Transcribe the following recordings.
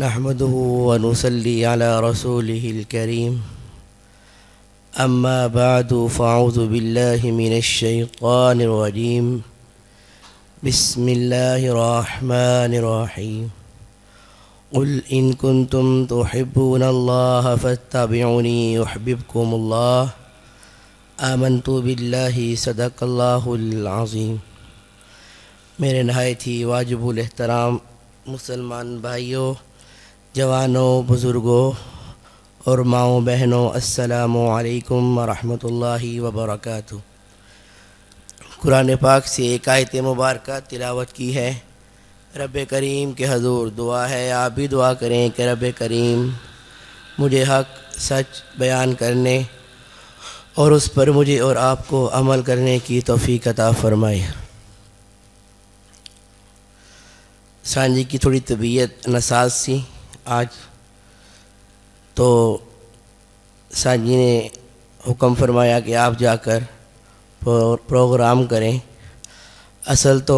نحمده ونصلي على رسوله الكريم أما بعد فأعوذ بالله من الشيطان الرجيم بسم الله الرحمن الرحيم قل إن كنتم تحبون الله فاتبعوني يحببكم الله آمنت بالله صدق الله العظيم۔ میرے نہایت ہی واجب الاحترام مسلمان بھائیوں، جوانوں، بزرگوں اور ماؤں بہنوں، السلام علیکم ورحمۃ اللہ وبرکاتہ۔ قرآن پاک سے ایک آیت مبارکہ تلاوت کی ہے۔ رب کریم کے حضور دعا ہے، آپ بھی دعا کریں کہ رب کریم مجھے حق سچ بیان کرنے اور اس پر مجھے اور آپ کو عمل کرنے کی توفیق عطا فرمائے۔ سانجی کی تھوڑی طبیعت ناساز سی آج، تو سانجی نے حکم فرمایا کہ آپ جا کر پروگرام کریں۔ اصل تو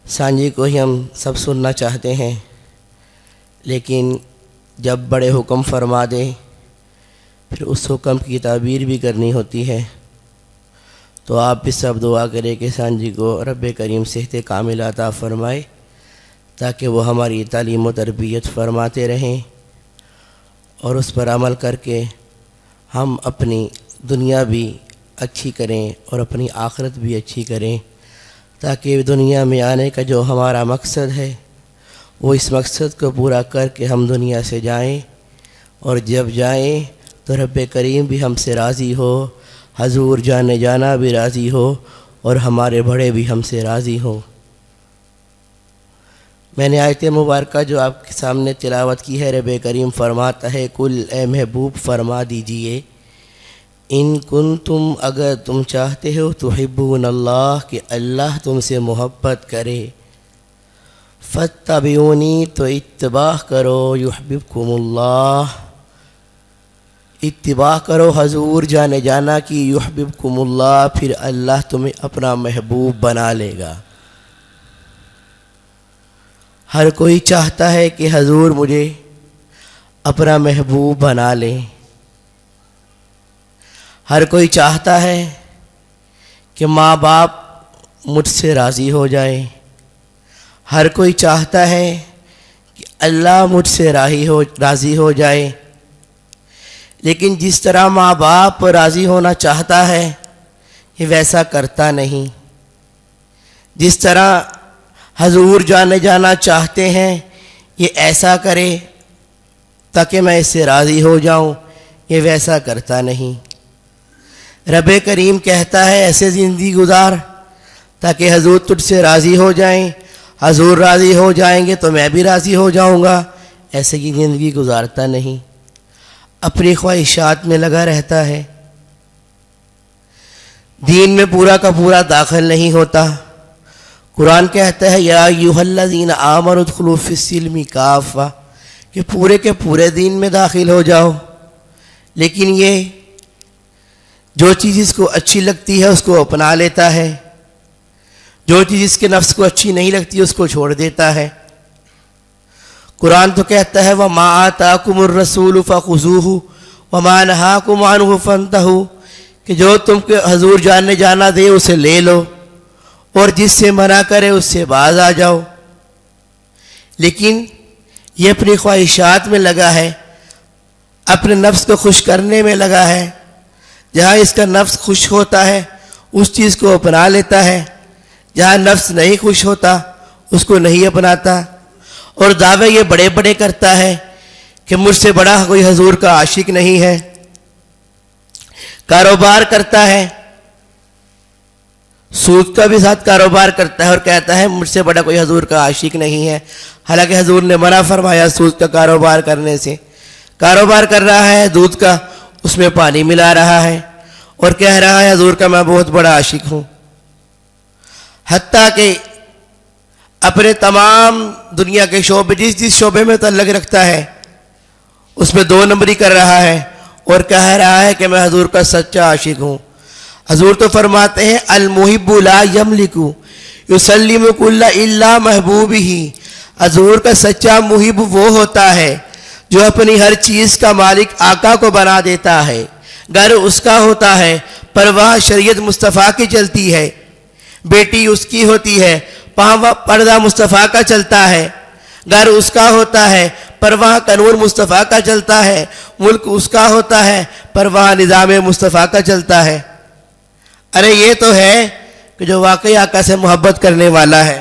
سانجی کو ہی ہم سب سننا چاہتے ہیں، لیکن جب بڑے حکم فرما دیں پھر اس حکم کی تعبیر بھی کرنی ہوتی ہے، تو آپ بھی سب دعا کریں کہ سانجی کو رب کریم صحت کامل عطا فرمائے، تاکہ وہ ہماری تعلیم و تربیت فرماتے رہیں اور اس پر عمل کر کے ہم اپنی دنیا بھی اچھی کریں اور اپنی آخرت بھی اچھی کریں، تاکہ دنیا میں آنے کا جو ہمارا مقصد ہے وہ اس مقصد کو پورا کر کے ہم دنیا سے جائیں، اور جب جائیں تو رب کریم بھی ہم سے راضی ہو، حضور جانے جانا بھی راضی ہو اور ہمارے بڑے بھی ہم سے راضی ہوں۔ میں نے آیت مبارکہ جو آپ کے سامنے تلاوت کی ہے، رب کریم فرماتا ہے، کل اے محبوب فرما دیجئے، ان کنتم اگر تم چاہتے ہو تحبون اللہ کہ اللہ تم سے محبت کرے، فاتبعونی تو اتباع کرو، یحببکم اللہ اتباع کرو حضور جانے جانا کی، یحببکم اللہ پھر اللہ تمہیں اپنا محبوب بنا لے گا۔ ہر کوئی چاہتا ہے کہ حضور مجھے اپنا محبوب بنا لے، ہر کوئی چاہتا ہے کہ ماں باپ مجھ سے راضی ہو جائے، ہر کوئی چاہتا ہے کہ اللہ مجھ سے راضی ہو جائے، لیکن جس طرح ماں باپ راضی ہونا چاہتا ہے یہ ویسا کرتا نہیں، جس طرح حضور جانے جانا چاہتے ہیں یہ ایسا کرے تاکہ میں اس سے راضی ہو جاؤں، یہ ویسا کرتا نہیں۔ رب کریم کہتا ہے ایسے زندگی گزار تاکہ حضور تجھ سے راضی ہو جائیں، حضور راضی ہو جائیں گے تو میں بھی راضی ہو جاؤں گا، ایسے کی زندگی گزارتا نہیں، اپنی خواہشات میں لگا رہتا ہے، دین میں پورا کا پورا داخل نہیں ہوتا۔ قرآن کہتا ہے یا ایھا الذین آمنوا ادخلوا فی السلم کافہ، کہ پورے کے پورے دین میں داخل ہو جاؤ، لیکن یہ جو چیز اس کو اچھی لگتی ہے اس کو اپنا لیتا ہے، جو چیز اس کے نفس کو اچھی نہیں لگتی اس کو چھوڑ دیتا ہے۔ قرآن تو کہتا ہے وَمَا آتَاكُمُ الرَّسُولُ فَخُذُوهُ وَمَا نَهَاكُمْ عَنْهُ فَانْتَهُوا، کہ جو تم کے حضور جاننے جانا دے اسے لے لو اور جس سے منع کرے اس سے باز آ جاؤ، لیکن یہ اپنی خواہشات میں لگا ہے، اپنے نفس کو خوش کرنے میں لگا ہے، جہاں اس کا نفس خوش ہوتا ہے اس چیز کو اپنا لیتا ہے، جہاں نفس نہیں خوش ہوتا اس کو نہیں اپناتا، اور دعوے یہ بڑے بڑے کرتا ہے کہ مجھ سے بڑا کوئی حضور کا عاشق نہیں ہے، کاروبار کرتا ہے، سود کا بھی ساتھ کاروبار کرتا ہے اور کہتا ہے مجھ سے بڑا کوئی حضور کا عاشق نہیں ہے، حالانکہ حضور نے منع فرمایا سود کا کاروبار کرنے سے۔ کاروبار کر رہا ہے دودھ کا، اس میں پانی ملا رہا ہے اور کہہ رہا ہے حضور کا میں بہت بڑا عاشق ہوں، حتیٰ کہ اپنے تمام دنیا کے شعبے جس شعبے میں تعلق رکھتا ہے اس میں 2 نمبری کر رہا ہے اور کہہ رہا ہے کہ میں حضور کا سچا عاشق ہوں۔ حضور تو فرماتے ہیں المحب لا یملک یسلم کل الا محبوبہ، حضور کا سچا محب وہ ہوتا ہے جو اپنی ہر چیز کا مالک آقا کو بنا دیتا ہے. گھر اس کا ہوتا ہے پر وہاں شریعت مصطفیٰ کی چلتی ہے. بیٹی اس کی ہوتی ہے وہاں پردہ مصطفیٰ کا چلتا ہے. گھر اس کا ہوتا ہے پر وہاں قانون مصطفیٰ کا چلتا ہے. ملک اس کا ہوتا ہے پر وہاں نظام مصطفیٰ کا چلتا ہے. ارے یہ تو ہے کہ جو واقعی آقا سے محبت کرنے والا ہے.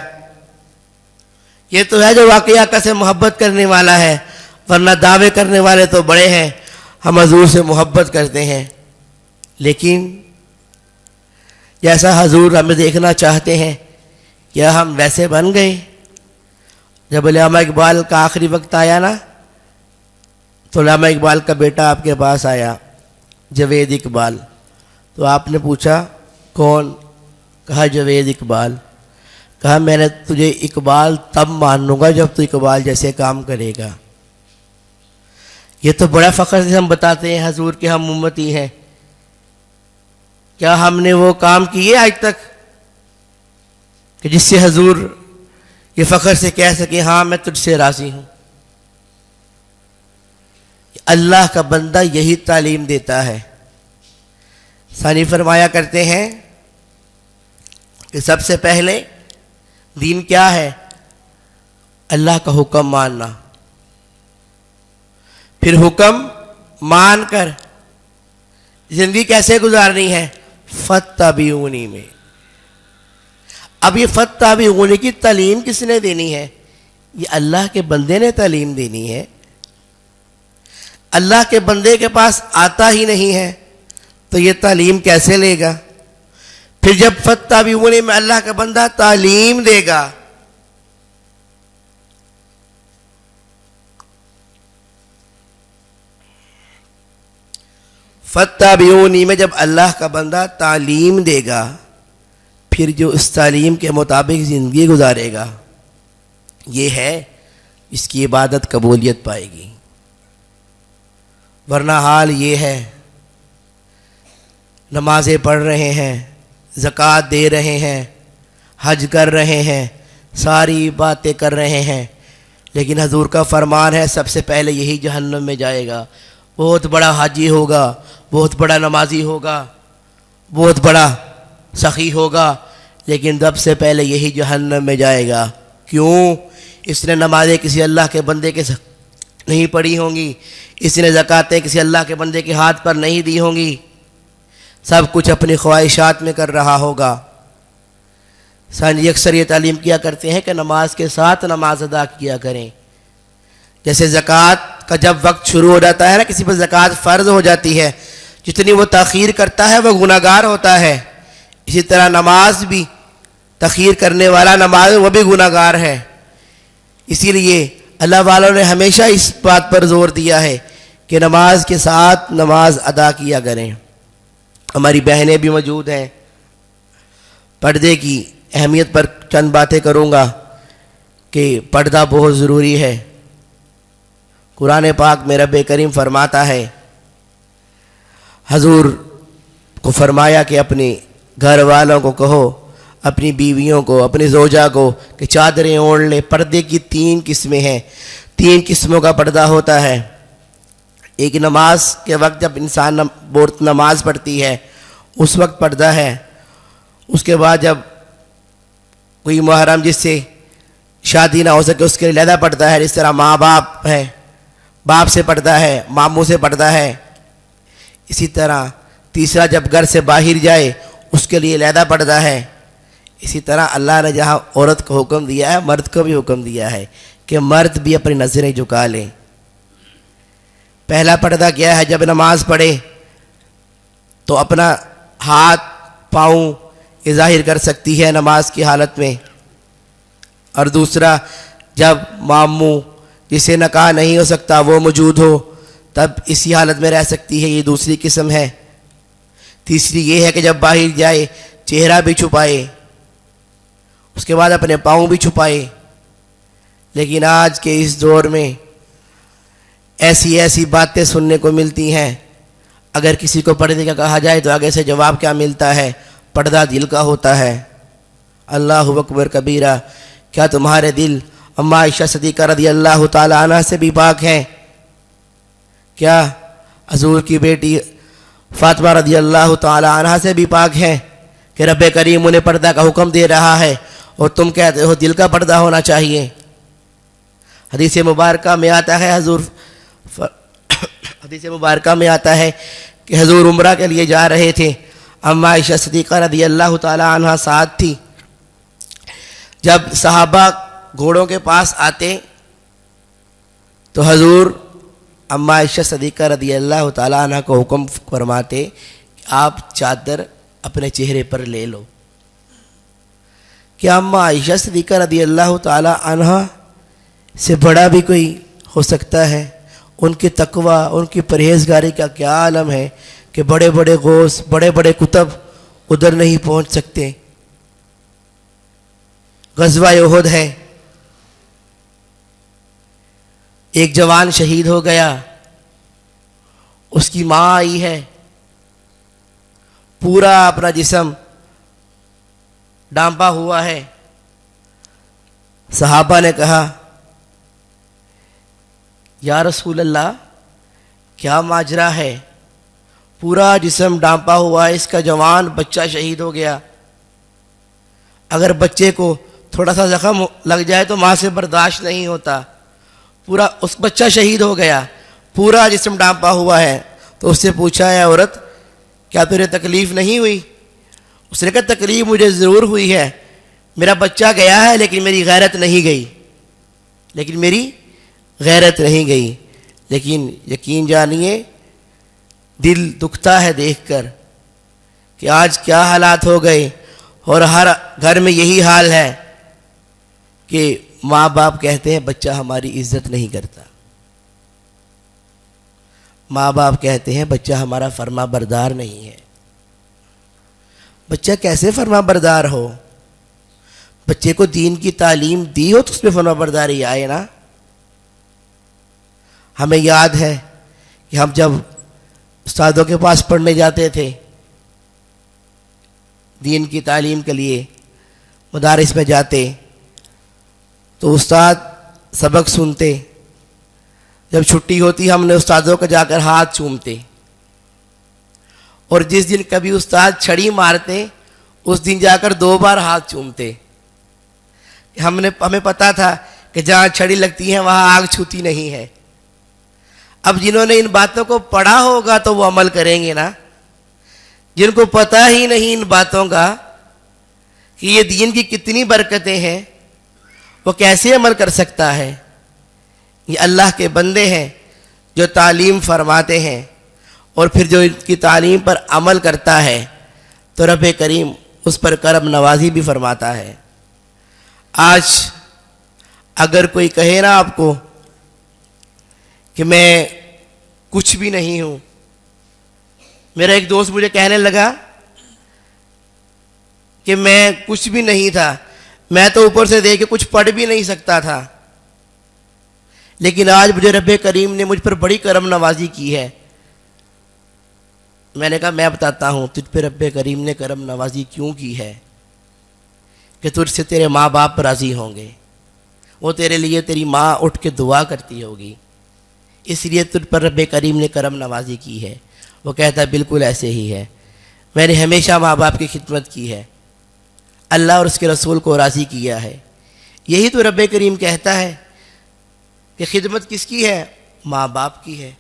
یہ تو ہے جو واقعی آقا سے محبت کرنے والا ہے. ورنہ دعوے کرنے والے تو بڑے ہیں ہم حضور سے محبت کرتے ہیں، لیکن جیسا حضور ہمیں دیکھنا چاہتے ہیں کیا ہم ویسے بن گئے؟ جب علامہ اقبال کا آخری وقت آیا نا تو علامہ اقبال کا بیٹا آپ کے پاس آیا، جوید اقبال. تو آپ نے پوچھا کون؟ کہا جوید اقبال. کہا میں نے تجھے اقبال تب مانوں گا جب تو اقبال جیسے کام کرے گا. یہ تو بڑا فخر سے ہم بتاتے ہیں حضور کے ہم امتی ہیں. کیا ہم نے وہ کام کیے آج تک کہ جس سے حضور یہ فخر سے کہہ سکے ہاں میں تجھ سے راضی ہوں؟ اللہ کا بندہ یہی تعلیم دیتا ہے. ثانی فرمایا کرتے ہیں کہ سب سے پہلے دین کیا ہے؟ اللہ کا حکم ماننا. پھر حکم مان کر زندگی کیسے گزارنی ہے؟ فاتبعونی میں. اب یہ فاتبعونی کی تعلیم کس نے دینی ہے؟ یہ اللہ کے بندے نے تعلیم دینی ہے. اللہ کے بندے کے پاس آتا ہی نہیں ہے تو یہ تعلیم کیسے لے گا؟ پھر جب فاتبعونی میں اللہ کا بندہ تعلیم دے گا فاتبعونی میں جب اللہ کا بندہ تعلیم دے گا پھر جو اس تعلیم کے مطابق زندگی گزارے گا یہ ہے اس کی عبادت قبولیت پائے گی. ورنہ حال یہ ہے نمازیں پڑھ رہے ہیں، زکوٰۃ دے رہے ہیں، حج کر رہے ہیں، ساری باتیں کر رہے ہیں، لیکن حضور کا فرمان ہے سب سے پہلے یہی جہنم میں جائے گا. بہت بڑا حاجی ہوگا، بہت بڑا نمازی ہوگا، بہت بڑا سخی ہوگا، لیکن سب سے پہلے یہی جہنم میں جائے گا. کیوں؟ اس نے نمازیں کسی اللہ کے بندے کے نہیں پڑھی ہوں گی، اس نے زکوٰتیں کسی اللہ کے بندے کے ہاتھ پر نہیں دی ہوں گی، سب کچھ اپنی خواہشات میں کر رہا ہوگا. سانجی اکثر یہ تعلیم کیا کرتے ہیں کہ نماز کے ساتھ نماز ادا کیا کریں. جیسے زکوٰۃ کا جب وقت شروع ہو جاتا ہے نا، کسی پر زکوٰۃ فرض ہو جاتی ہے، جتنی وہ تاخیر کرتا ہے وہ گناہگار ہوتا ہے. اسی طرح نماز بھی تاخیر کرنے والا نماز وہ بھی گناہگار ہے. اسی لیے اللہ والوں نے ہمیشہ اس بات پر زور دیا ہے کہ نماز کے ساتھ نماز ادا کیا کریں. ہماری بہنیں بھی موجود ہیں. پردے کی اہمیت پر چند باتیں کروں گا کہ پردہ بہت ضروری ہے. قرآن پاک میں رب کریم فرماتا ہے، حضور کو فرمایا کہ اپنی گھر والوں کو کہو، اپنی بیویوں کو، اپنی زوجہ کو کہ چادریں اوڑھ لیں. پردے کی 3 قسمیں ہیں، 3 قسموں کا پردہ ہوتا ہے. ایک نماز کے وقت جب انسان نماز پڑھتی ہے اس وقت پردہ ہے. اس کے بعد جب کوئی محرم جس سے شادی نہ ہو سکے اس کے لیے علیحدہ پردہ ہے. جس طرح ماں باپ ہے، باپ سے پردہ ہے، ماموں سے پردہ ہے. اسی طرح تیسرا جب گھر سے باہر جائے اس کے لیے علیحدہ پردہ ہے. اسی طرح اللہ نے جہاں عورت کو حکم دیا ہے مرد کو بھی حکم دیا ہے کہ مرد بھی اپنی نظریں جھکا لیں. پہلا پردہ کیا ہے؟ جب نماز پڑھے تو اپنا ہاتھ پاؤں یہ ظاہر کر سکتی ہے نماز کی حالت میں. اور دوسرا جب ماموں جسے نکاح نہیں ہو سکتا وہ موجود ہو تب اسی حالت میں رہ سکتی ہے، یہ دوسری قسم ہے. تیسری یہ ہے کہ جب باہر جائے چہرہ بھی چھپائے، اس کے بعد اپنے پاؤں بھی چھپائے. لیکن آج کے اس دور میں ایسی باتیں سننے کو ملتی ہیں. اگر کسی کو پردے کا کہا جائے تو آگے سے جواب کیا ملتا ہے؟ پردہ دل کا ہوتا ہے. اللہ اکبر کبیرہ. کیا تمہارے دل اماں عائشہ صدیقہ رضی اللہ تعالی عنہ سے بھی پاک ہیں؟ کیا حضور کی بیٹی فاطمہ رضی اللہ تعالی عنہ سے بھی پاک ہیں کہ رب کریم انہیں پردہ کا حکم دے رہا ہے اور تم کہتے ہو دل کا پردہ ہونا چاہیے؟ حدیث مبارکہ میں آتا ہے حدیث مبارکہ میں آتا ہے کہ حضور عمرہ کے لیے جا رہے تھے، اماں عائشہ صدیقہ رضی اللہ تعالی عنہ ساتھ تھی۔ جب صحابہ گھوڑوں کے پاس آتے تو حضور اماں عائشہ صدیقہ رضی اللہ تعالی عنہ کو حکم فرماتے کہ آپ چادر اپنے چہرے پر لے لو۔ کیا اماں عائشہ صدیقہ رضی اللہ تعالی عنہ سے بڑا بھی کوئی ہو سکتا ہے؟ ان کی تقوی، ان کی پرہیزگاری کا کیا عالم ہے کہ بڑے بڑے غوث، بڑے بڑے کتب ادھر نہیں پہنچ سکتے۔ غزوہ احد ہے، ایک جوان شہید ہو گیا، اس کی ماں آئی ہے، پورا اپنا جسم ڈانپا ہوا ہے۔ صحابہ نے کہا یا رسول اللہ کیا ماجرا ہے؟ پورا جسم ڈانپا ہوا ہے، اس کا جوان بچہ شہید ہو گیا۔ اگر بچے کو تھوڑا سا زخم لگ جائے تو ماں سے برداشت نہیں ہوتا، پورا اس بچہ شہید ہو گیا، پورا جسم ڈانپا ہوا ہے۔ تو اس سے پوچھا ہے عورت کیا تجھے تکلیف نہیں ہوئی؟ اس نے کہا تکلیف مجھے ضرور ہوئی ہے، میرا بچہ گیا ہے لیکن میری غیرت نہیں گئی، لیکن یقین جانیے دل دکھتا ہے دیکھ کر کہ آج کیا حالات ہو گئے، اور ہر گھر میں یہی حال ہے کہ ماں باپ کہتے ہیں بچہ ہماری عزت نہیں کرتا، ماں باپ کہتے ہیں بچہ ہمارا فرما بردار نہیں ہے۔ بچہ کیسے فرما بردار ہو؟ بچے کو دین کی تعلیم دی ہو تو اس میں فرما برداری آئے نا۔ ہمیں یاد ہے کہ ہم جب استادوں کے پاس پڑھنے جاتے تھے دین کی تعلیم کے لیے، مدارس میں جاتے تو استاد سبق سنتے، جب چھٹی ہوتی ہم نے استادوں کا جا کر ہاتھ چومتے، اور جس دن کبھی استاد چھڑی مارتے اس دن جا کر 2 بار ہاتھ چومتے۔ ہمیں پتا تھا کہ جہاں چھڑی لگتی ہے وہاں آگ چھوتی نہیں ہے۔ اب جنہوں نے ان باتوں کو پڑھا ہوگا تو وہ عمل کریں گے نا، جن کو پتہ ہی نہیں ان باتوں کا کہ یہ دین کی کتنی برکتیں ہیں، وہ کیسے عمل کر سکتا ہے؟ یہ اللہ کے بندے ہیں جو تعلیم فرماتے ہیں، اور پھر جو ان کی تعلیم پر عمل کرتا ہے تو رب کریم اس پر کرم نوازی بھی فرماتا ہے۔ آج اگر کوئی کہے نا آپ کو کہ میں کچھ بھی نہیں ہوں، میرا ایک دوست مجھے کہنے لگا کہ میں کچھ بھی نہیں تھا، میں تو اوپر سے دیکھ کے کچھ پڑھ بھی نہیں سکتا تھا، لیکن آج مجھے رب کریم نے مجھ پر بڑی کرم نوازی کی ہے۔ میں نے کہا میں بتاتا ہوں تجھ پہ رب کریم نے کرم نوازی کیوں کی ہے، کہ تجھ سے تیرے ماں باپ راضی ہوں گے، وہ تیرے لیے تیری ماں اٹھ کے دعا کرتی ہوگی، اس لیے تجھ پر رب کریم نے کرم نوازی کی ہے۔ وہ کہتا ہے بالکل ایسے ہی ہے، میں نے ہمیشہ ماں باپ کی خدمت کی ہے، اللہ اور اس کے رسول کو راضی کیا ہے۔ یہی تو رب کریم کہتا ہے کہ خدمت کس کی ہے؟ ماں باپ کی ہے۔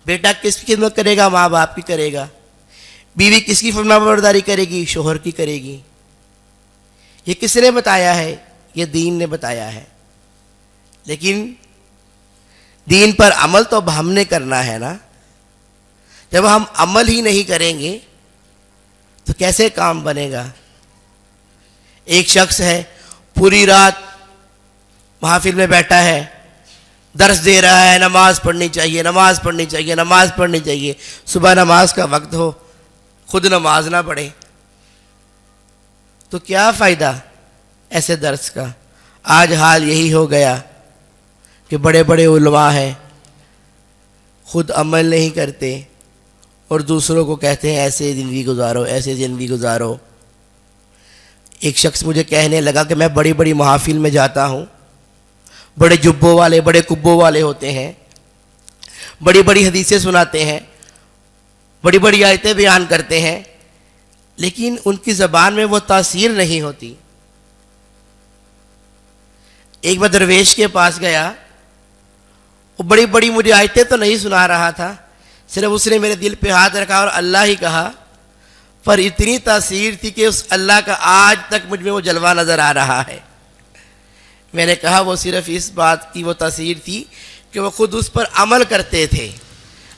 بیٹا کس کی خدمت کرے گا؟ ماں باپ کی کرے گا۔ بیوی کس کی فرما برداری کرے گی؟ شوہر کی کرے گی۔ یہ کس نے بتایا ہے؟ یہ دین نے بتایا ہے۔ لیکن دین پر عمل تو اب ہم نے کرنا ہے نا۔ جب ہم عمل ہی نہیں کریں گے تو کیسے کام بنے گا؟ ایک شخص ہے پوری رات محافل میں بیٹھا ہے، درس دے رہا ہے، نماز پڑھنی چاہیے، نماز پڑھنی چاہیے، نماز پڑھنی چاہیے، صبح نماز کا وقت ہو خود نماز نہ پڑھے تو کیا فائدہ ایسے درس کا؟ آج حال یہی ہو گیا کہ بڑے بڑے علماء ہیں، خود عمل نہیں کرتے اور دوسروں کو کہتے ہیں ایسے زندگی گزارو، ایسے زندگی گزارو۔ ایک شخص مجھے کہنے لگا کہ میں بڑی بڑی محافل میں جاتا ہوں بڑے جبوں والے، بڑے کبوں والے ہوتے ہیں، بڑی بڑی حدیثیں سناتے ہیں، بڑی بڑی آیتیں بیان کرتے ہیں، لیکن ان کی زبان میں وہ تاثیر نہیں ہوتی۔ ایک میں درویش کے پاس گیا، وہ بڑی بڑی مجھے آیتیں تو نہیں سنا رہا تھا، صرف اس نے میرے دل پہ ہاتھ رکھا اور اللہ ہی کہا، پر اتنی تاثیر تھی کہ اس اللہ کا آج تک مجھ میں وہ جلوہ نظر آ رہا ہے۔ میں نے کہا وہ صرف اس بات کی وہ تاثیر تھی کہ وہ خود اس پر عمل کرتے تھے۔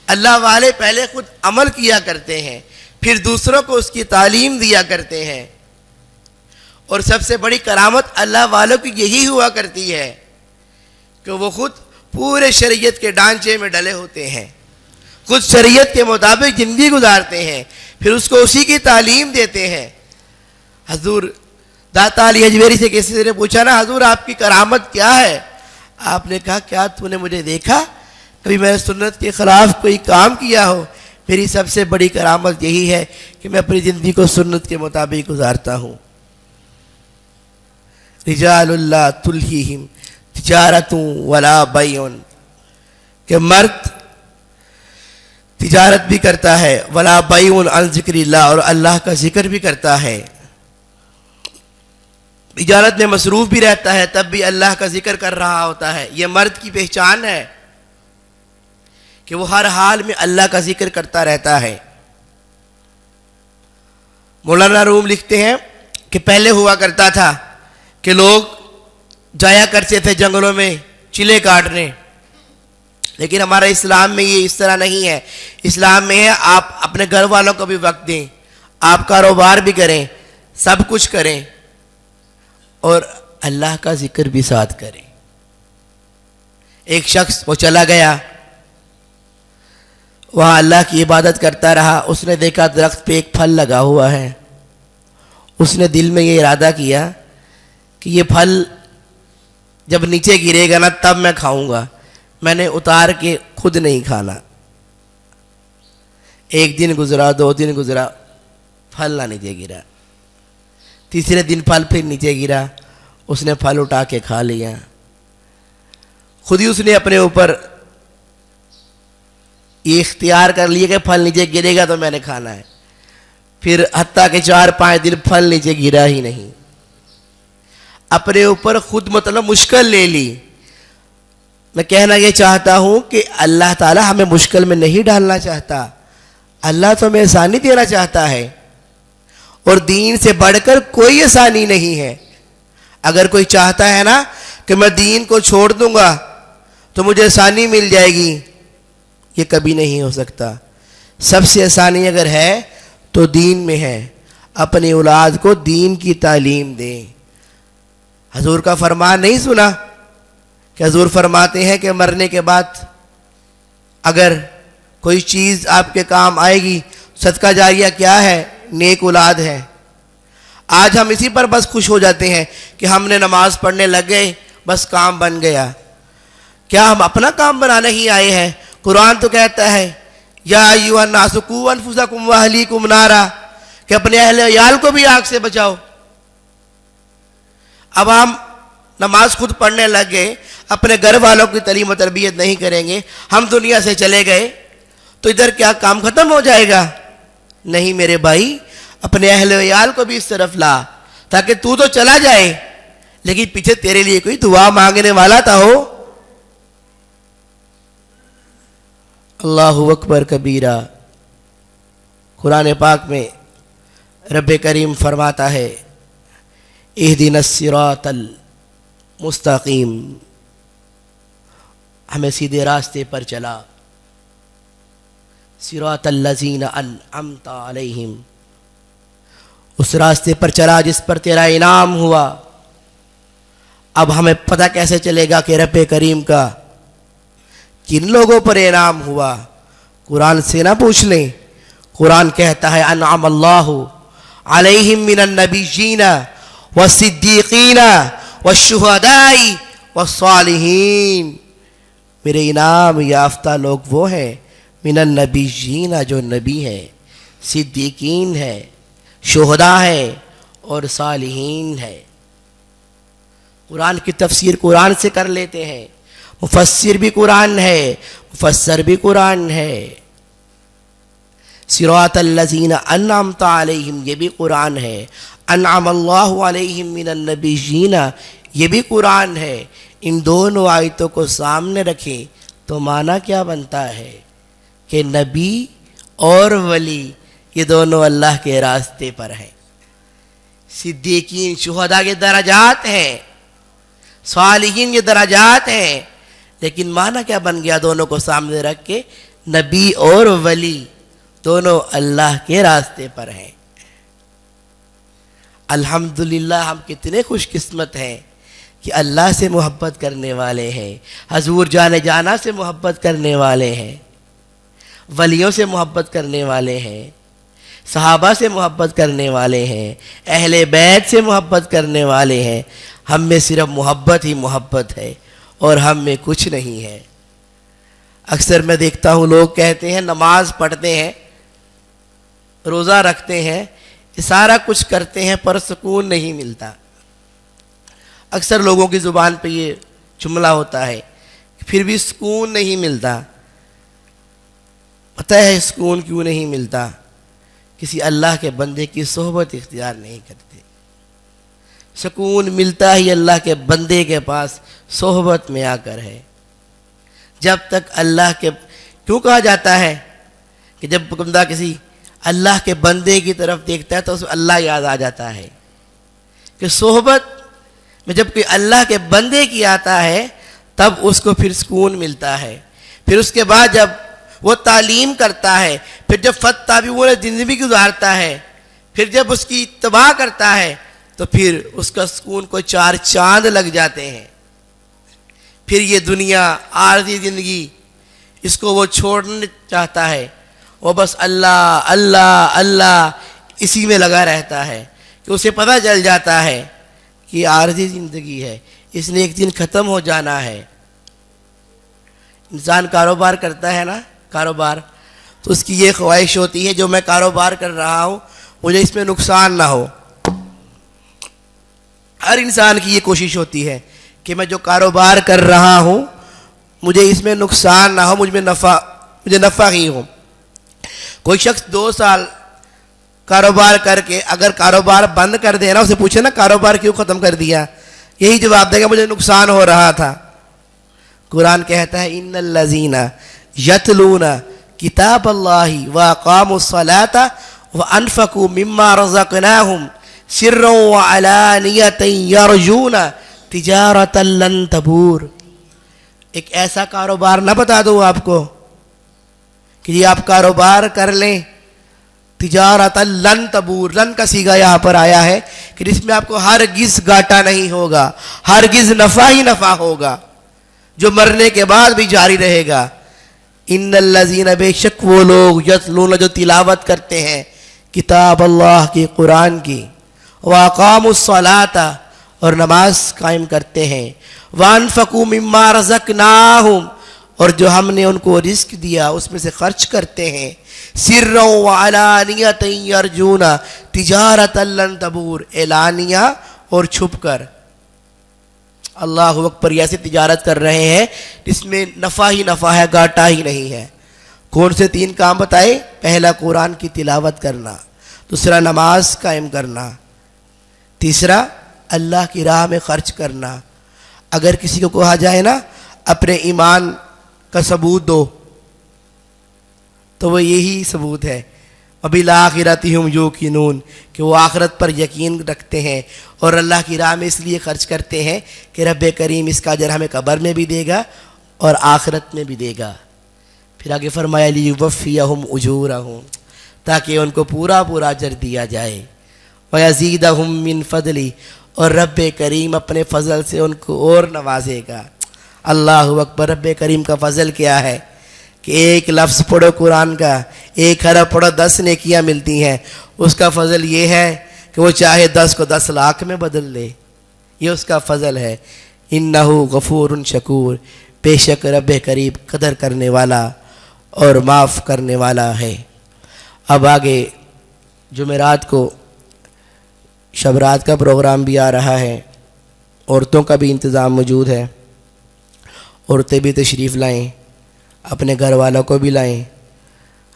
اللہ والے پہلے خود عمل کیا کرتے ہیں، پھر دوسروں کو اس کی تعلیم دیا کرتے ہیں، اور سب سے بڑی کرامت اللہ والوں کی یہی ہوا کرتی ہے کہ وہ خود پورے شریعت کے ڈھانچے میں ڈلے ہوتے ہیں، خود شریعت کے مطابق زندگی گزارتے ہیں، پھر اس کو اسی کی تعلیم دیتے ہیں۔ حضور داتا علی اجمیری سے کسی نے پوچھا نا، حضور آپ کی کرامت کیا ہے؟ آپ نے کہا کیا تو نے مجھے دیکھا کبھی میں نے سنت کے خلاف کوئی کام کیا ہو؟ میری سب سے بڑی کرامت یہی ہے کہ میں اپنی زندگی کو سنت کے مطابق گزارتا ہوں۔ رجال اللہ تلہیہم تجارت ولا بیع، کہ مرد تجارت بھی کرتا ہے، ولا بیع عن ذکر اللہ، اور اللہ کا ذکر بھی کرتا ہے۔ تجارت میں مصروف بھی رہتا ہے تب بھی اللہ کا ذکر کر رہا ہوتا ہے۔ یہ مرد کی پہچان ہے کہ وہ ہر حال میں اللہ کا ذکر کرتا رہتا ہے۔ مولانا روم لکھتے ہیں کہ پہلے ہوا کرتا تھا کہ لوگ جایا کرتے تھے جنگلوں میں چلے کاٹنے، لیکن ہمارا اسلام میں یہ اس طرح نہیں ہے۔ اسلام میں ہے آپ اپنے گھر والوں کو بھی وقت دیں، آپ کاروبار بھی کریں، سب کچھ کریں، اور اللہ کا ذکر بھی ساتھ کریں۔ ایک شخص وہ چلا گیا، وہاں اللہ کی عبادت کرتا رہا، اس نے دیکھا درخت پہ ایک پھل لگا ہوا ہے، اس نے دل میں یہ ارادہ کیا کہ یہ پھل جب نیچے گرے گا نا تب میں کھاؤں گا، میں نے اتار کے خود نہیں کھانا۔ ایک دن گزرا، 2 دن گزرا، پھل نہ نیچے گرا، تیسرے دن پھل پھر نیچے گرا، اس نے پھل اٹھا کے کھا لیا۔ خود ہی اس نے اپنے اوپر یہ اختیار کر لیا کہ پھل نیچے گرے گا تو میں نے کھانا ہے، پھر حتیٰ کہ 4-5 دن پھل نیچے گرا ہی نہیں۔ اپنے اوپر خود مطلب مشکل لے لی۔ میں کہنا یہ چاہتا ہوں کہ اللہ تعالی ہمیں مشکل میں نہیں ڈالنا چاہتا، اللہ تو ہمیں آسانی دینا چاہتا ہے، اور دین سے بڑھ کر کوئی آسانی نہیں ہے۔ اگر کوئی چاہتا ہے نا کہ میں دین کو چھوڑ دوں گا تو مجھے آسانی مل جائے گی، یہ کبھی نہیں ہو سکتا۔ سب سے آسانی اگر ہے تو دین میں ہے۔ اپنی اولاد کو دین کی تعلیم دیں۔ حضور کا فرمان نہیں سنا کہ حضور فرماتے ہیں کہ مرنے کے بعد اگر کوئی چیز آپ کے کام آئے گی، صدقہ جاریہ کیا ہے؟ نیک اولاد ہے۔ آج ہم اسی پر بس خوش ہو جاتے ہیں کہ ہم نے نماز پڑھنے لگ گئے، بس کام بن گیا۔ کیا ہم اپنا کام بنانے ہی آئے ہیں؟ قرآن تو کہتا ہے یا ایھا الناس قوا انفسکم واہلیکم نارا، کہ اپنے اہل عیال کو بھی آگ سے بچاؤ۔ اب ہم نماز خود پڑھنے لگ گئے، اپنے گھر والوں کی تعلیم و تربیت نہیں کریں گے، ہم دنیا سے چلے گئے تو ادھر کیا کام ختم ہو جائے گا؟ نہیں میرے بھائی، اپنے اہل عیال کو بھی اس طرف لا تاکہ تو چلا جائے لیکن پیچھے تیرے لیے کوئی دعا مانگنے والا تھا ہو۔ اللہ اکبر کبیرہ۔ قرآن پاک میں رب کریم فرماتا ہے اہدنا الصراط المستقیم، ہمیں سیدھے راستے پر چلا۔ صراط الذین انعمت علیہم، اس راستے پر چلا جس پر تیرا انعام ہوا۔ اب ہمیں پتہ کیسے چلے گا کہ رب کریم کا کن لوگوں پر انعام ہوا؟ قرآن سے نہ پوچھ لیں۔ قرآن کہتا ہے انعم اللہ علیہم من النبیین والصدیقین والشہداء والصالحین، میرے انعام یافتہ لوگ وہ ہیں من النبیین، جو نبی ہیں، صدیقین ہے، شہداء ہے، اور صالحین ہے۔ قرآن کی تفسیر قرآن سے کر لیتے ہیں. مفسر بھی قرآن ہے, مفسر بھی قرآن ہے. صراط الذین انعمت علیہم یہ بھی قرآن ہے. انعم اللہ علیہم من النبیین یہ بھی قرآن ہے. ان دونوں آیتوں کو سامنے رکھیں تو معنی کیا بنتا ہے کہ نبی اور ولی یہ دونوں اللہ کے راستے پر ہیں. صدیقین شہداء کے درجات ہیں, صالحین کے درجات ہیں, لیکن معنی کیا بن گیا دونوں کو سامنے رکھ کے؟ نبی اور ولی دونوں اللہ کے راستے پر ہیں. الحمدللہ ہم کتنے خوش قسمت ہیں کہ اللہ سے محبت کرنے والے ہیں, حضور جان جانا سے محبت کرنے والے ہیں, ولیوں سے محبت کرنے والے ہیں, صحابہ سے محبت کرنے والے ہیں, اہل بیت سے محبت کرنے والے ہیں. ہم میں صرف محبت ہی محبت ہے اور ہم میں کچھ نہیں ہے. اکثر میں دیکھتا ہوں لوگ کہتے ہیں نماز پڑھتے ہیں, روزہ رکھتے ہیں, سارا کچھ کرتے ہیں پر سکون نہیں ملتا. اکثر لوگوں کی زبان پہ یہ جملہ ہوتا ہے پھر بھی سکون نہیں ملتا. پتہ ہے سکون کیوں نہیں ملتا؟ کسی اللہ کے بندے کی صحبت اختیار نہیں کرتے. سکون ملتا ہی اللہ کے بندے کے پاس صحبت میں آ کر ہے. جب تک اللہ کے کیوں کہا جاتا ہے کہ جب بندہ کسی اللہ کے بندے کی طرف دیکھتا ہے تو اسے اللہ یاد آ جاتا ہے, کہ صحبت میں جب کوئی اللہ کے بندے کی آتا ہے تب اس کو پھر سکون ملتا ہے. پھر اس کے بعد جب وہ تعلیم کرتا ہے, پھر جب فتح بھی وہ زندگی گزارتا ہے, پھر جب اس کی اتباع کرتا ہے تو پھر اس کا سکون کو 4 چاند لگ جاتے ہیں. پھر یہ دنیا عارضی زندگی اس کو وہ چھوڑنا چاہتا ہے, وہ بس اللہ اللہ اللہ اسی میں لگا رہتا ہے, کہ اسے پتہ چل جاتا ہے کہ یہ عارضی زندگی ہے, اس نے ایک دن ختم ہو جانا ہے. انسان کاروبار کرتا ہے نا, کاروبار, تو اس کی یہ خواہش ہوتی ہے جو میں کاروبار کر رہا ہوں مجھے اس میں نقصان نہ ہو. ہر انسان کی یہ کوشش ہوتی ہے کہ میں جو کاروبار کر رہا ہوں مجھے اس میں نقصان نہ ہو, مجھے نفع ہی ہو. کوئی شخص 2 سال کاروبار کر کے اگر کاروبار بند کر دے نا, اسے پوچھے نا کاروبار کیوں ختم کر دیا, یہی جواب دے گا مجھے نقصان ہو رہا تھا. قرآن کہتا ہے ان الذین یتلون کتاب اللہ واقاموا الصلاۃ وانفقوا مما رزقناہم سرا وعلانیۃ یرجون تجارۃ لن تبور. ایک ایسا کاروبار نہ بتا دوں آپ کو کہ یہ آپ کاروبار کر لیں, تجارت لن تبور, لن کا صیغہ یہاں پر آیا ہے کہ جس میں آپ کو ہرگز گھاٹا نہیں ہوگا, ہرگز نفع ہی نفع ہوگا, جو مرنے کے بعد بھی جاری رہے گا. ان الذین بے شک وہ لوگ یتلون جو تلاوت کرتے ہیں کتاب اللہ کی, قرآن کی, واقاموا الصلاۃ اور نماز قائم کرتے ہیں, وانفقوا مما رزقناہم اور جو ہم نے ان کو رزق دیا اس میں سے خرچ کرتے ہیں, سرا وعلانیۃ یرجون تجارۃ لن تبور, اعلانیہ اور چھپ کر. اللہ اکبر, ایسی تجارت کر رہے ہیں جس میں نفع ہی نفع ہے, گھاٹا ہی نہیں ہے. کون سے 3 کام بتائے؟ پہلا قرآن کی تلاوت کرنا, دوسرا نماز قائم کرنا, تیسرا اللہ کی راہ میں خرچ کرنا. اگر کسی کو کہا جائے نا اپنے ایمان کا ثبوت دو تو وہ یہی ثبوت ہے, وبالآخرۃ ھم یوقنون, کہ وہ آخرت پر یقین رکھتے ہیں اور اللہ کی راہ میں اس لیے خرچ کرتے ہیں کہ رب کریم اس کا اجر ہمیں قبر میں بھی دے گا اور آخرت میں بھی دے گا. پھر آگے فرمایا لیوفیہم اجورہم, تاکہ ان کو پورا پورا اجر دیا جائے, ویزیدہم من فضلہ اور رب کریم اپنے فضل سے ان کو اور نوازے گا. اللہ اکبر, رب کریم کا فضل کیا ہے کہ 1 لفظ پڑھو قرآن کا, 1 حرف پڑھو 10 نیکیاں ملتی ہیں. اس کا فضل یہ ہے کہ وہ چاہے 10 کو 10 لاکھ میں بدل دے, یہ اس کا فضل ہے. انہ غفور شکور, بے شک رب کریم قدر کرنے والا اور معاف کرنے والا ہے. اب آگے جمعرات کو شب رات کا پروگرام بھی آ رہا ہے, عورتوں کا بھی انتظام موجود ہے، عورتیں بھی تشریف لائیں، اپنے گھر والوں کو بھی لائیں۔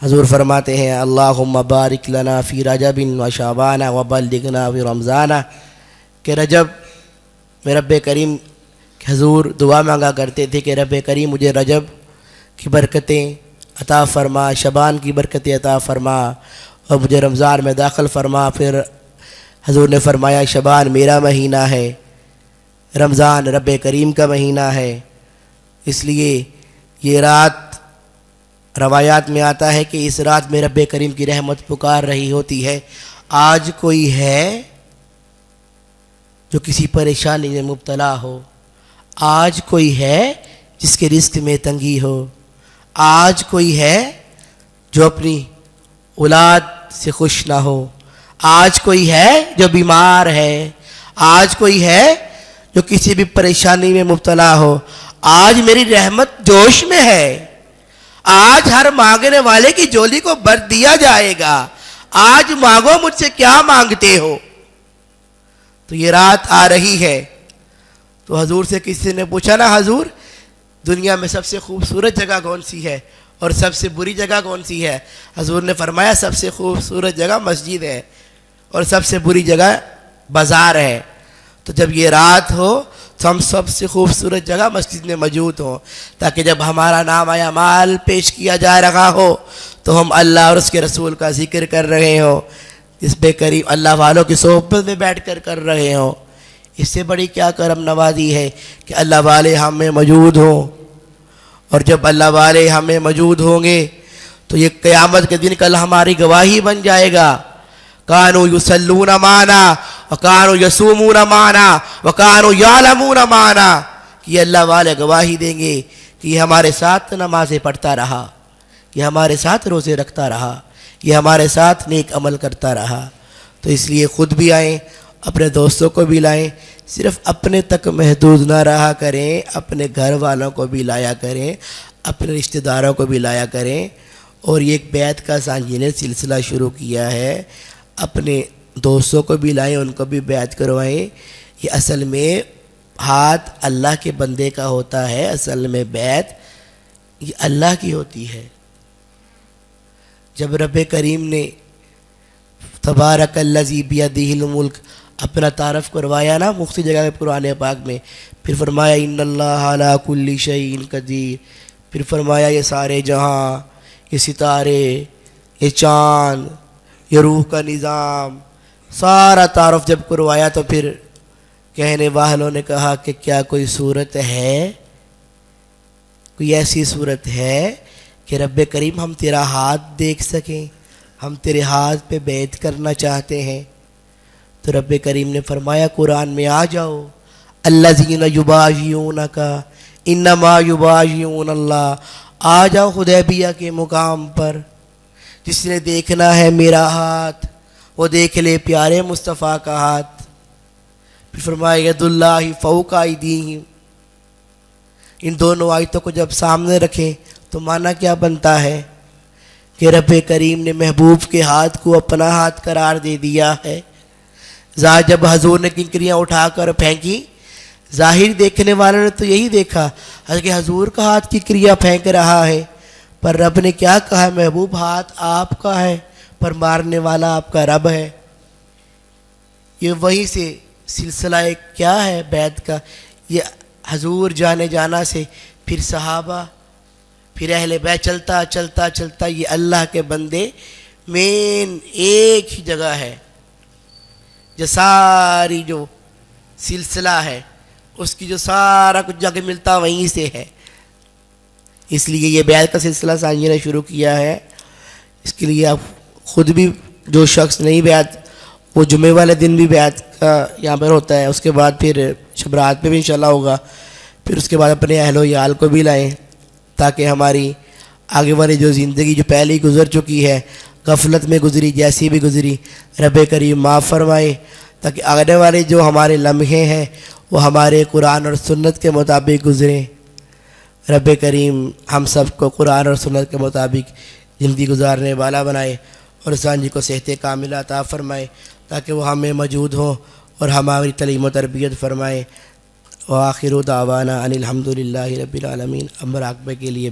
حضور فرماتے ہیں اللہم بارک لنا فی رجب و شعبان و بلغنا فی رمضان، کہ رجب میں رب کریم، حضور دعا مانگا کرتے تھے کہ رب کریم مجھے رجب کی برکتیں عطا فرما، شعبان کی برکتیں عطا فرما، اور مجھے رمضان میں داخل فرما۔ پھر حضور نے فرمایا شعبان میرا مہینہ ہے، رمضان رب کریم کا مہینہ ہے، اس لیے یہ رات روایات میں آتا ہے کہ اس رات میں رب کریم کی رحمت پکار رہی ہوتی ہے۔ آج کوئی ہے جو کسی پریشانی میں مبتلا ہو، آج کوئی ہے جس کے رزق میں تنگی ہو، آج کوئی ہے جو اپنی اولاد سے خوش نہ ہو، آج کوئی ہے جو بیمار ہے، آج کوئی ہے جو کسی بھی پریشانی میں مبتلا ہو۔ آج میری رحمت جوش میں ہے، آج ہر مانگنے والے کی جھولی کو بھر دیا جائے گا، آج مانگو مجھ سے کیا مانگتے ہو۔ تو یہ رات آ رہی ہے۔ تو حضور سے کسی نے پوچھا نا حضور دنیا میں سب سے خوبصورت جگہ کون سی ہے اور سب سے بری جگہ کون سی ہے؟ حضور نے فرمایا سب سے خوبصورت جگہ مسجد ہے اور سب سے بری جگہ بازار ہے۔ تو جب یہ رات ہو تو ہم سب سے خوبصورت جگہ مسجد میں موجود ہوں، تاکہ جب ہمارا نام اعمال پیش کیا جا رہا ہو تو ہم اللہ اور اس کے رسول کا ذکر کر رہے ہوں، اس بے کریم اللہ والوں کی صحبت میں بیٹھ کر رہے ہوں۔ اس سے بڑی کیا کرم نوازی ہے کہ اللہ والے ہم میں موجود ہوں، اور جب اللہ والے ہمیں موجود ہوں گے تو یہ قیامت کے دن کل ہماری گواہی بن جائے گا۔ کانوا یصلون معنا وکانوا یصومون معنا وکانوا یعلمون معنا، کہ یہ اللہ والے گواہی دیں گے کہ یہ ہمارے ساتھ نمازیں پڑھتا رہا، یہ ہمارے ساتھ روزے رکھتا رہا، یہ ہمارے ساتھ نیک عمل کرتا رہا۔ تو اس لیے خود بھی آئیں، اپنے دوستوں کو بھی لائیں، صرف اپنے تک محدود نہ رہا کریں، اپنے گھر والوں کو بھی لایا کریں، اپنے رشتہ داروں کو بھی لایا کریں۔ اور یہ ایک بیعت کا سانجی نے سلسلہ شروع کیا ہے، اپنے دوستوں کو بھی لائیں، ان کو بھی بیعت کروائیں۔ یہ اصل میں ہاتھ اللہ کے بندے کا ہوتا ہے، اصل میں بیعت یہ اللہ کی ہوتی ہے۔ جب رب کریم نے تبارک الذی بیدہ الملک اپنا تعارف کروایا نا مختلف جگہ قرآن پاک میں، پھر فرمایا ان اللہ علی کل شیء قدیر، پھر فرمایا یہ سارے جہاں، یہ ستارے، یہ چاند، یہ روح کا نظام، سارا تعارف جب کروایا تو پھر کہنے والوں نے کہا کہ کیا کوئی صورت ہے، کوئی ایسی صورت ہے کہ رب کریم ہم تیرا ہاتھ دیکھ سکیں، ہم تیرے ہاتھ پہ بیعت کرنا چاہتے ہیں؟ تو رب کریم نے فرمایا قرآن میں آ جاؤ، الذین یبایعونک انما یبایعون اللہ، آ جاؤ حدیبیہ کے مقام پر، جس نے دیکھنا ہے میرا ہاتھ وہ دیکھ لے پیارے مصطفیٰ کا ہاتھ۔ پھر فرمایا ید اللہ فوق ایدیہم، ان دونوں آیتوں کو جب سامنے رکھیں تو معنی کیا بنتا ہے کہ رب کریم نے محبوب کے ہاتھ کو اپنا ہاتھ قرار دے دیا ہے۔ جب حضور نے کنکریاں اٹھا کر پھینکی، ظاہر دیکھنے والوں نے تو یہی دیکھا کہ حضور کا ہاتھ کنکریاں پھینک رہا ہے، پر رب نے کیا کہا؟ محبوب ہاتھ آپ کا ہے پر مارنے والا آپ کا رب ہے۔ یہ وہی سے سلسلہ ایک کیا ہے بیعت کا، یہ حضور جانے جانا سے پھر صحابہ، پھر اہل بیت، چلتا چلتا چلتا یہ اللہ کے بندے مین ایک ہی جگہ ہے، جو ساری جو سلسلہ ہے اس کی جو سارا کچھ جا کے ملتا وہیں سے ہے۔ اس لیے یہ بیعت کا سلسلہ سانجی نے شروع کیا ہے۔ اس کے لیے آپ خود بھی جو شخص نہیں بیعت، وہ جمعے والے دن بھی بیعت کا یہاں پر ہوتا ہے، اس کے بعد پھر شبرات پہ بھی انشاءاللہ ہوگا، پھر اس کے بعد اپنے اہل و عیال کو بھی لائیں، تاکہ ہماری آگے والی جو زندگی جو پہلے ہی گزر چکی ہے، غفلت میں گزری جیسی بھی گزری، رب کریم معاف فرمائے، تاکہ آگے والے جو ہمارے لمحے ہیں وہ ہمارے قرآن اور سنت کے مطابق گزریں۔ رب کریم ہم سب کو قرآن اور سنت کے مطابق زندگی گزارنے والا بنائے، اور سانجی کو صحت کاملہ عطا فرمائے، تاکہ وہ ہمیں موجود ہوں اور ہماری تعلیم و تربیت فرمائے، وآخر دعوانا ان الحمد للہ رب العالمین۔ اب مراقبے کے لیے